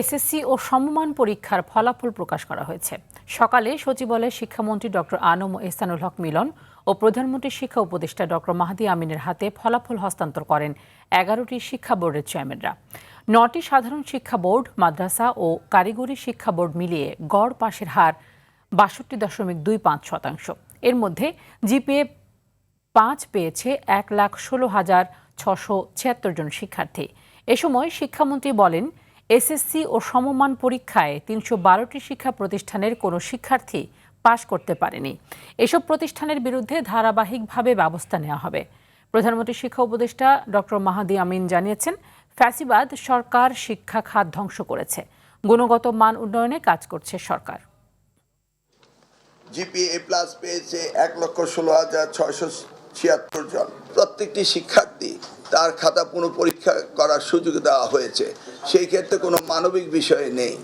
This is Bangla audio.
এসএসসি ও সমমান পরীক্ষার ফলাফল প্রকাশ করা হয়েছে। সকালে সচিবালয়ে শিক্ষামন্ত্রী ডক্টর আনম এহসানুল হক মিলন ও প্রধানমন্ত্রীর শিক্ষা উপদেষ্টা ডক্টর মাহাদি আমিনের হাতে ফলাফল হস্তান্তর করেন ১১টি শিক্ষা বোর্ডের চেয়ারম্যানরা। ৯টি সাধারণ শিক্ষা বোর্ড, মাদ্রাসা ও কারিগরি শিক্ষা বোর্ড মিলিয়ে গড় পাশের হার ৬২.25%। এর মধ্যে জিপিএ ৫ পেয়েছে ১,১৬,৬৭৬ জন শিক্ষার্থী। এ সময় শিক্ষামন্ত্রী বলেন, এসএসসি ও সমমান পরীক্ষায় ৩১২টি শিক্ষা প্রতিষ্ঠানের কোনো শিক্ষার্থী পাশ করতে পারেনি। এসব প্রতিষ্ঠানের বিরুদ্ধে ধারাবাহিকভাবে ব্যবস্থা নেওয়া হবে। প্রধানমন্ত্রী শিক্ষা উপদেষ্টা ডক্টর মাহাদি আমিন জানিয়েছেন, ফ্যাসিবাদ সরকার শিক্ষা খাত ধ্বংস করেছে, গুণগত মান উন্নয়নে কাজ করছে সরকার। জিপিএ প্লাস পেয়েছে ১,১৬,৬৭৬ জন। প্রত্যেকটি শিক্ষার্থী তার খাতা পুনঃ পরীক্ষা করার সুযোগ দেওয়া হয়েছে। সেই ক্ষেত্রে কোনো মানবিক বিষয় নেই।